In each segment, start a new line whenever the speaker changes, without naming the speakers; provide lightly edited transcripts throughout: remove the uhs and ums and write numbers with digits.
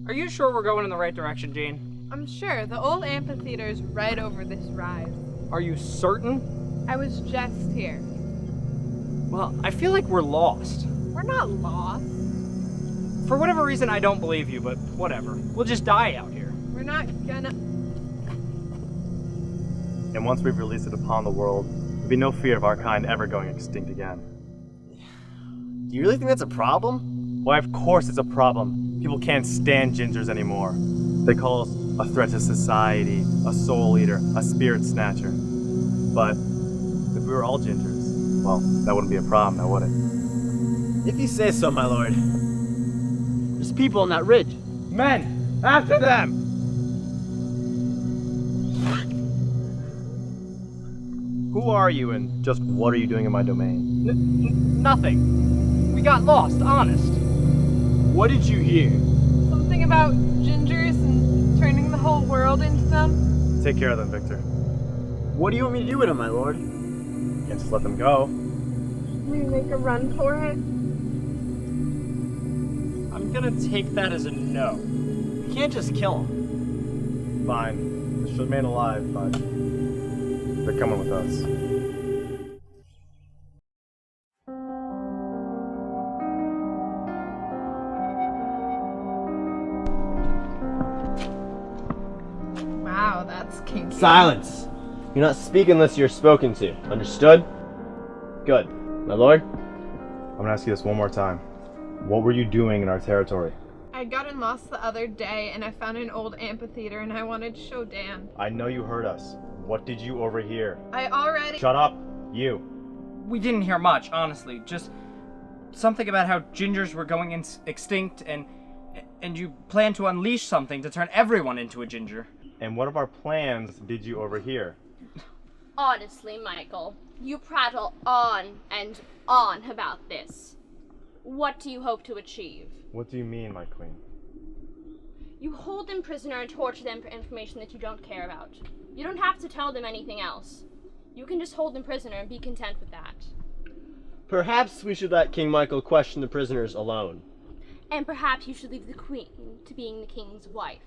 Are you sure we're going in the right direction, Jane?
I'm sure. The old amphitheater's right over this rise.
Are you certain?
I was just here.
Well, I feel like we're lost.
We're not lost.
For whatever reason, I don't believe you, but whatever. We'll just die out here.
We're not gonna...
And once we've released it upon the world, there'll be no fear of our kind ever going extinct again.
Do you really think that's a problem?
Why, of course it's a problem. People can't stand gingers anymore. They call us a threat to society, a soul eater, a spirit snatcher. But if we were all gingers, well, that wouldn't be a problem, now would it?
If you say so, my lord. There's people on that ridge.
Men! After them! Who are you and just what are you doing in my domain?
Nothing. We got lost, honest.
What did you hear?
Something about gingers and turning the whole world into them?
Take care of them, Victor.
What do you want me to do with them, my lord?
Can't just let them go.
We make a run for it?
I'm gonna take that as a no.
We can't just kill them.
Fine. They should remain alive, but they're coming with us.
Wow, that's kinky.
Silence! You're not speaking unless you're spoken to. Understood? Good. My lord?
I'm gonna ask you this one more time. What were you doing in our territory?
I got lost the other day and I found an old amphitheater and I wanted to show Dan.
I know you heard us. What did you overhear?
I already...
Shut up! You!
We didn't hear much, honestly. Just something about how gingers were going extinct and you plan to unleash something to turn everyone into a ginger.
And what of our plans did you overhear?
Honestly, Michael, you prattle on and on about this. What do you hope to achieve?
What do you mean, my queen?
You hold them prisoner and torture them for information that you don't care about. You don't have to tell them anything else. You can just hold them prisoner and be content with that.
Perhaps we should let King Michael question the prisoners alone.
And perhaps you should leave the queen to being the king's wife.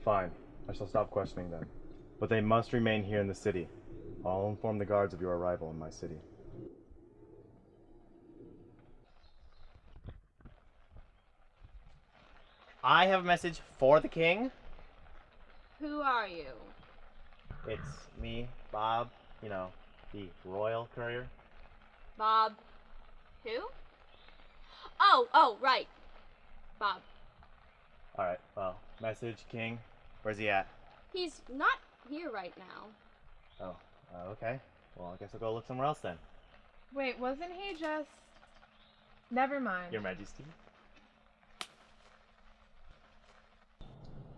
Fine. I shall stop questioning them. But they must remain here in the city. I'll inform the guards of your arrival in my city.
I have a message for the king.
Who are you?
It's me, Bob, you know, the royal courier.
Bob. Who? Oh, right. Bob.
Alright, well, message, king.
Where's he at?
He's not here right now.
Oh, okay. Well, I guess I'll go look somewhere else then.
Wait, wasn't he just... Never mind.
Your Majesty.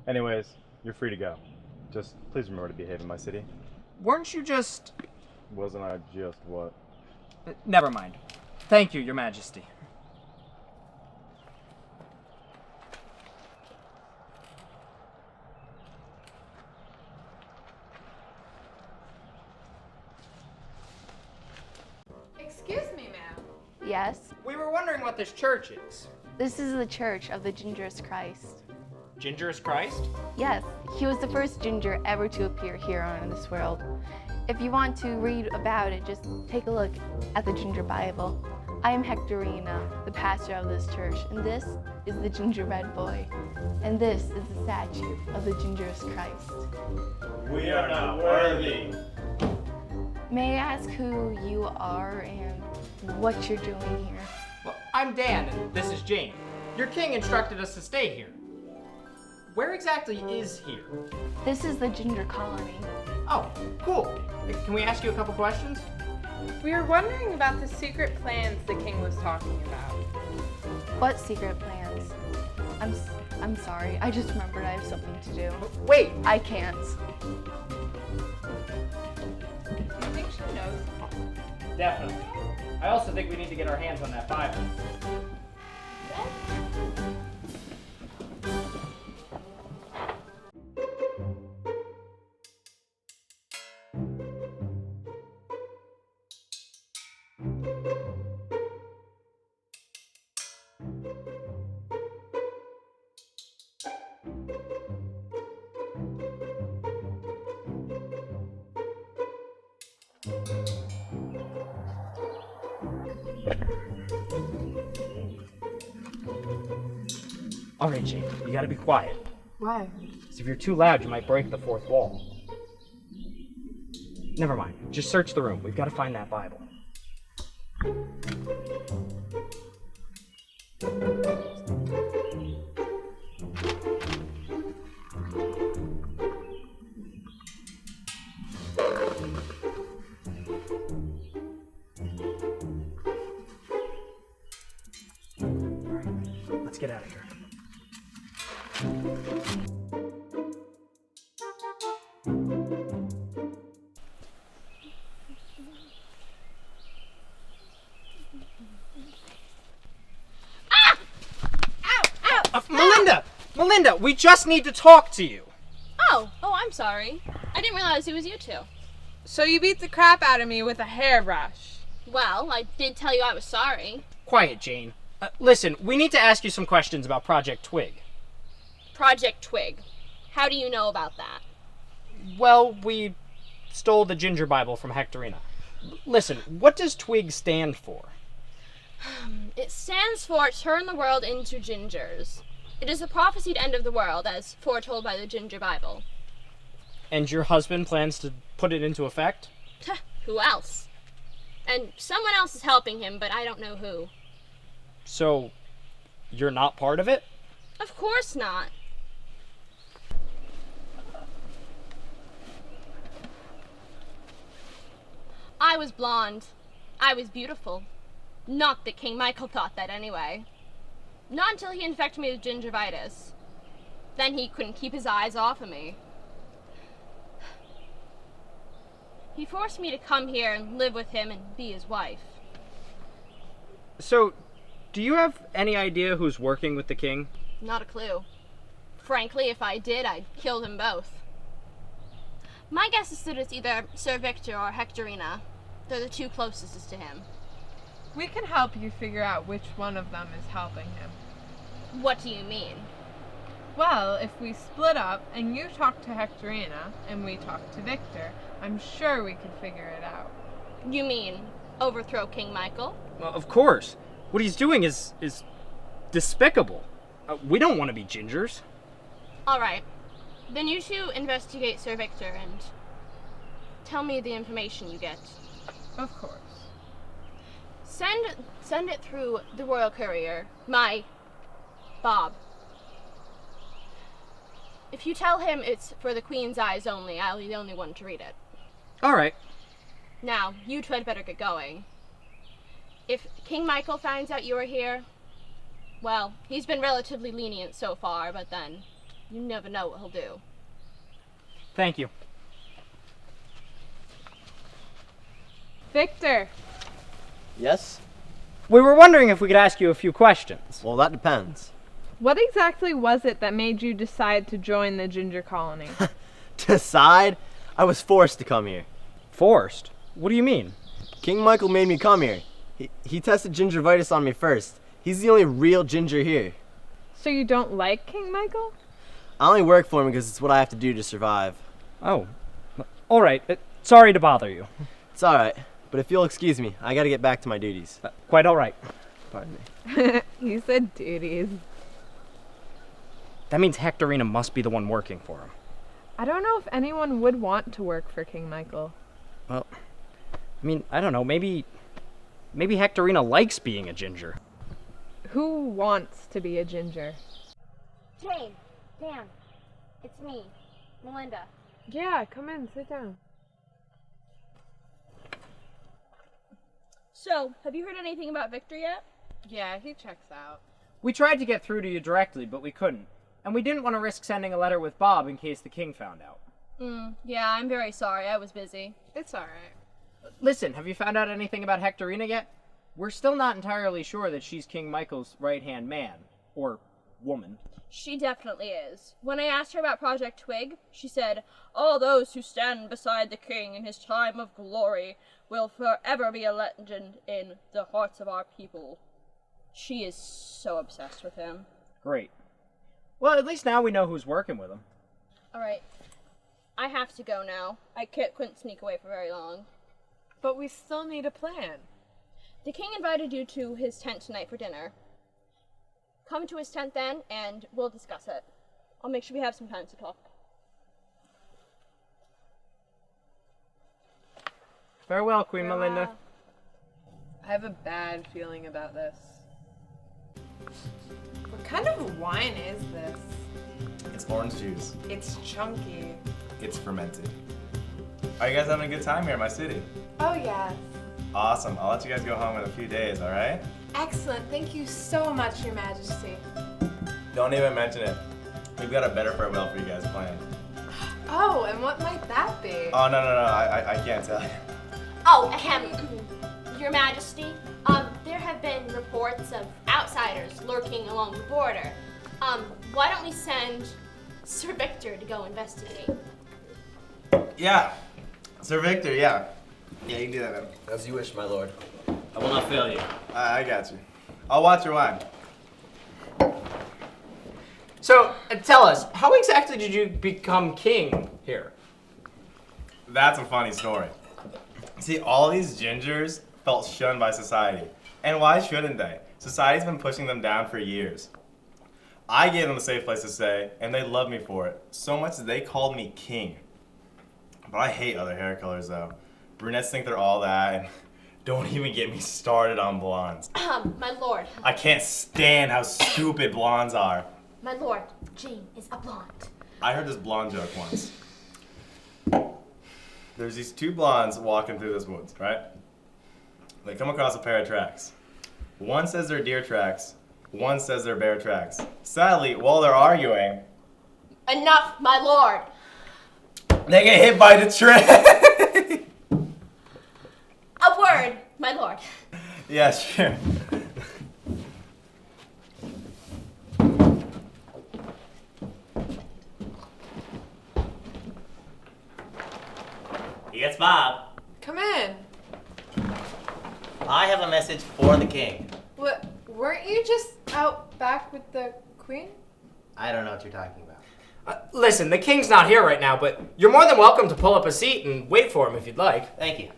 Anyways, you're free to go. Just please remember to behave in my city.
Weren't you just...
Wasn't I just what?
Never mind. Thank you, Your Majesty.
Excuse me, ma'am.
Yes,
We were wondering what this church is.
this is the Church of the Gingerous Christ.
Ginger's Christ?
Yes, he was the first ginger ever to appear here on this world. If you want to read about it, just take a look at the Ginger Bible. I am Hectorina, the pastor of this church, and this is the gingerbread boy. And this is the statue of the Gingerous Christ.
We are not worthy.
May I ask who you are and what you're doing here?
Well, I'm Dan, and this is Jane. Your king instructed us to stay here. Where exactly is here?
This is the Ginger Colony.
Oh, cool. Can we ask you a couple questions?
We were wondering about the secret plans the king was talking about.
What secret plans? I'm sorry, I just remembered I have something to do.
Wait!
I can't.
Do you think she knows?
Definitely. I also think we need to get our hands on that Bible. All right, Jane, you gotta be quiet.
Why?
Because if you're too loud, you might break the fourth wall. Never mind. Just search the room. We've got to find that Bible. Let's get out of here. Melinda, we just need to talk to you.
Oh, I'm sorry. I didn't realize it was you two.
So you beat the crap out of me with a hairbrush.
Well, I did tell you I was sorry.
Quiet, Jane. Listen, we need to ask you some questions about Project Twig.
Project Twig. How do you know about that?
Well, we stole the Ginger Bible from Hectorina. Listen, what does Twig stand for?
It stands for Turn the World into Gingers. It is the prophesied end of the world, as foretold by the Ginger Bible.
And your husband plans to put it into effect?
Who else? And someone else is helping him, but I don't know who.
So, you're not part of it?
Of course not. I was blonde. I was beautiful. Not that King Michael thought that anyway. Not until he infected me with gingivitis. Then he couldn't keep his eyes off of me. He forced me to come here and live with him and be his wife.
So, do you have any idea who's working with the king?
Not a clue. Frankly, if I did, I'd kill them both. My guess is that it's either Sir Victor or Hectorina. They're the two closest to him.
We can help you figure out which one of them is helping him.
What do you mean?
Well, if we split up and you talk to Hectorina and we talk to Victor, I'm sure we could figure it out.
You mean overthrow King Michael?
Well, of course. What he's doing is despicable. We don't want to be gingers.
All right. Then you two investigate Sir Victor and tell me the information you get.
Of course.
Send it through the Royal Courier, my Bob. If you tell him it's for the Queen's eyes only, I'll be the only one to read it.
All right.
Now, you two had better get going. If King Michael finds out you are here, well, he's been relatively lenient so far, but then you never know what he'll do.
Thank you.
Victor!
Yes?
We were wondering if we could ask you a few questions.
Well, that depends.
What exactly was it that made you decide to join the Ginger Colony?
Decide? I was forced to come here.
Forced? What do you mean?
King Michael made me come here. He tested gingivitis on me first. He's the only real ginger here.
So you don't like King Michael?
I only work for him because it's what I have to do to survive.
Oh. All right. Sorry to bother you.
It's alright, but if you'll excuse me, I gotta get back to my duties.
Quite all right.
Pardon me.
You said duties.
That means Hectorina must be the one working for him.
I don't know if anyone would want to work for King Michael.
Well, I mean, I don't know. Maybe Hectorina likes being a ginger.
Who wants to be a ginger?
Jane, Dan, it's me, Melinda.
Yeah, come in, sit down.
So, have you heard anything about Victor yet?
Yeah, he checks out.
We tried to get through to you directly, but we couldn't. And we didn't want to risk sending a letter with Bob in case the king found out.
Yeah, I'm very sorry. I was busy.
It's alright.
Listen, have you found out anything about Hectorina yet? We're still not entirely sure that she's King Michael's right-hand man. Or woman.
She definitely is. When I asked her about Project Twig, she said, "All those who stand beside the king in his time of glory will forever be a legend in the hearts of our people." She is so obsessed with him.
Great. Well, at least now we know who's working with him.
All right. I have to go now. Couldn't sneak away for very long.
But we still need a plan.
The king invited you to his tent tonight for dinner. Come to his tent then, and we'll discuss it. I'll make sure we have some time to talk.
Farewell, Queen
Farewell.
Melinda.
I have a bad feeling about this. What kind of wine is this?
It's orange juice.
It's chunky.
It's fermented. Are you guys having a good time here in my city?
Oh, yeah.
Awesome. I'll let you guys go home in a few days, all right?
Excellent. Thank you so much, Your Majesty.
Don't even mention it. We've got a better farewell for you guys planned.
Oh, and what might that be?
Oh, no. I can't tell you.
Oh, Your Majesty, there have been reports of outsiders lurking along the border. Why don't we send Sir Victor to go investigate?
Yeah. Sir Victor, yeah. Yeah, you can do that, man.
As you wish, my lord.
I will not fail you.
I got you. I'll watch your wine.
So, tell us, how exactly did you become king here?
That's a funny story. See, all these gingers felt shunned by society. And why shouldn't they? Society's been pushing them down for years. I gave them a safe place to stay, and they loved me for it. So much that they called me king. But I hate other hair colors, though. Brunettes think they're all that, and don't even get me started on blondes.
My lord.
I can't stand how stupid blondes are.
My lord, Jane is a blonde.
I heard this blonde joke once. There's these two blondes walking through this woods, right? They come across a pair of tracks. One says they're deer tracks, one says they're bear tracks. Sadly, while they're arguing,
Enough, my lord.
they get hit by the train.
A word, my lord.
Yeah, sure.
Yes, Bob.
Come in.
I have a message for the king.
What? Weren't you just out back with the queen?
I don't know what you're talking about.
Listen, the king's not here right now, but you're more than welcome to pull up a seat and wait for him if you'd like.
Thank you.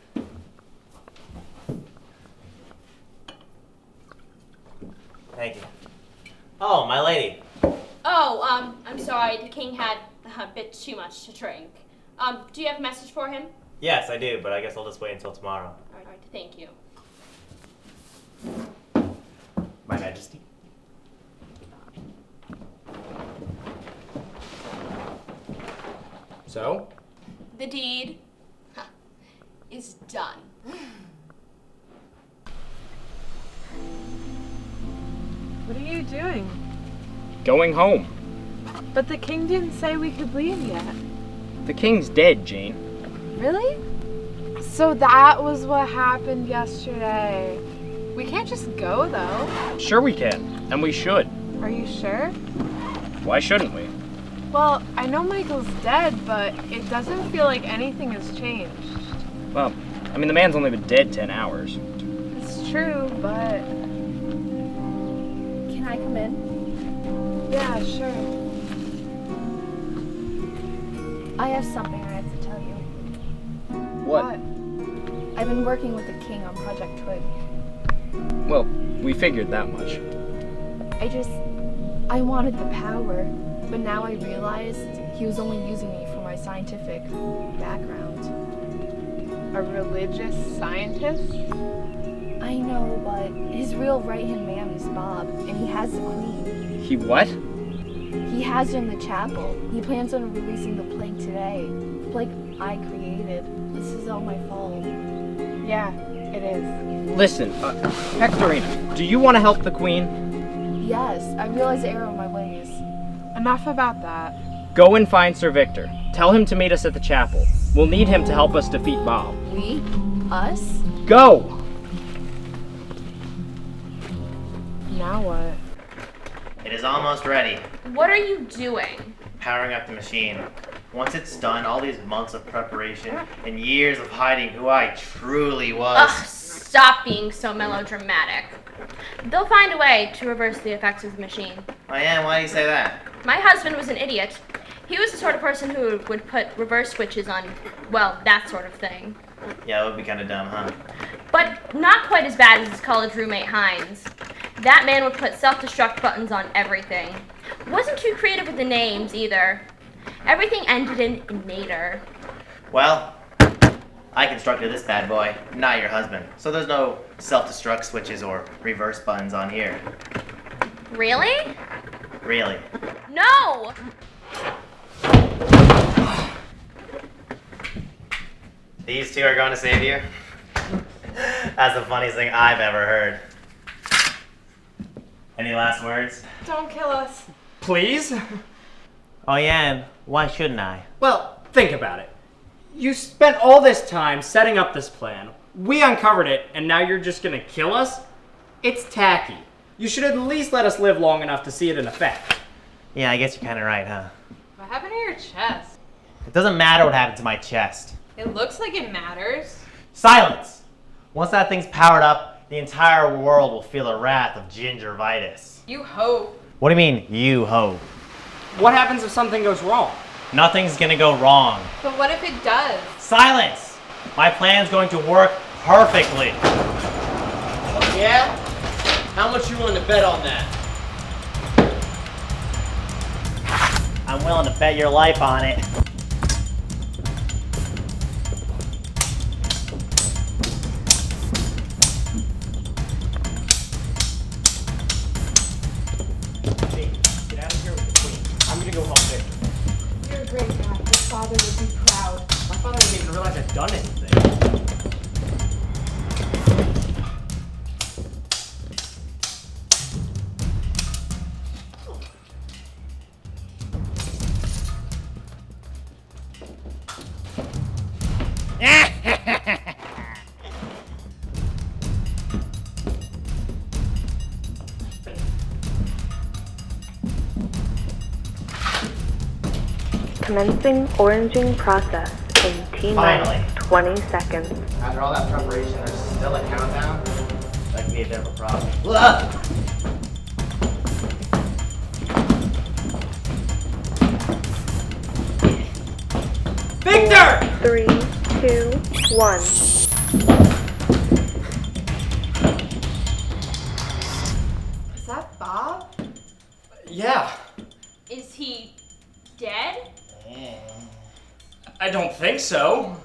Thank you. Oh, my lady.
Oh, I'm sorry. The king had a bit too much to drink. Do you have a message for him?
Yes, I do, but I guess I'll just wait until tomorrow.
All right, thank you.
My Majesty.
So?
The deed is done.
What are you doing?
Going home.
But the king didn't say we could leave yet.
The king's dead, Jane.
Really? So that was what happened yesterday. We can't just go, though.
Sure we can, and we should.
Are you sure?
Why shouldn't we?
Well, I know Michael's dead, but it doesn't feel like anything has changed.
Well, I mean, the man's only been dead 10 hours.
It's true, but...
Can I come in?
Yeah, sure.
I have something I have to tell you.
What?
I've been working with the king on Project Twig.
Well, we figured that much.
I wanted the power, but now I realized he was only using me for my scientific background.
A religious scientist?
I know, but his real right-hand man is Bob, and he has the queen.
He what?
He has her in the chapel. He plans on releasing the plague today. The plague I created. This is all my fault.
Yeah, it is.
Listen, Hectorina, do you want to help the queen?
Yes, I realize the error of my ways.
Enough about that.
Go and find Sir Victor. Tell him to meet us at the chapel. We'll need him to help us defeat Bob.
We? Us?
Go!
Now what?
It is almost ready.
What are you doing?
Powering up the machine. Once it's done, all these months of preparation and years of hiding who I truly was.
Ugh, stop being so melodramatic. They'll find a way to reverse the effects of the machine.
I am. Why do you say that?
My husband was an idiot. He was the sort of person who would put reverse switches on, well, that sort of thing.
Yeah, it would be kind of dumb, huh?
But not quite as bad as his college roommate Hines. That man would put self-destruct buttons on everything. Wasn't too creative with the names either. Everything ended in Nader.
Well, I constructed this bad boy, not your husband. So there's no self-destruct switches or reverse buttons on here.
Really?
Really.
No!
These two are going to save you? That's the funniest thing I've ever heard. Any last words?
Don't kill us.
Please?
Oh yeah, and why shouldn't I?
Well, think about it. You spent all this time setting up this plan. We uncovered it, and now you're just gonna kill us? It's tacky. You should at least let us live long enough to see it in effect.
Yeah, I guess you're kind of right, huh?
What happened to your chest?
It doesn't matter what happened to my chest.
It looks like it matters.
Silence! Once that thing's powered up, the entire world will feel the wrath of gingivitis.
You hope.
What do you mean, you hope?
What happens if something goes wrong?
Nothing's gonna go wrong.
But what if it does?
Silence! My plan's going to work perfectly.
Yeah? How much you willing to bet on that?
I'm willing to bet your life on it.
Get out of here with the queen. I'm gonna go help Victor.
You're a great guy. Your father would be proud.
My father didn't even realize I'd done anything.
Commencing oranging process in
Finally.
T-minus 20 seconds.
After all that preparation, there's still a countdown? That could be a bit of a problem. Ugh.
Victor!
3, 2, 1.
Is that Bob?
Yeah.
Is he dead?
I don't think so.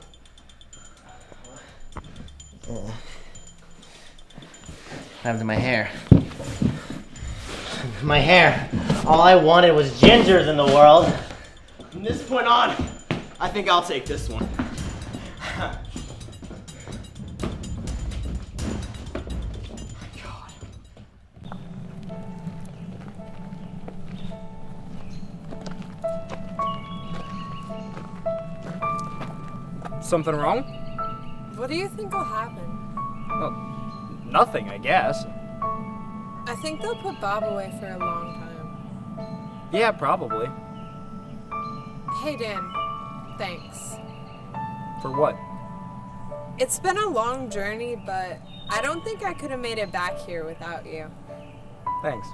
What happened to my hair? My hair. All I wanted was gingers in the world.
From this point on, I think I'll take this one.
Something wrong?
What do you think will happen?
Well, nothing, I guess.
I think they'll put Bob away for a long time.
Yeah, probably.
Hey, Dan. Thanks.
For what?
It's been a long journey, but I don't think I could have made it back here without you.
Thanks.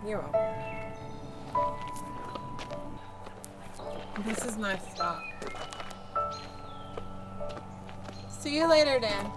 You're welcome. This is my stop. See you later, Dan.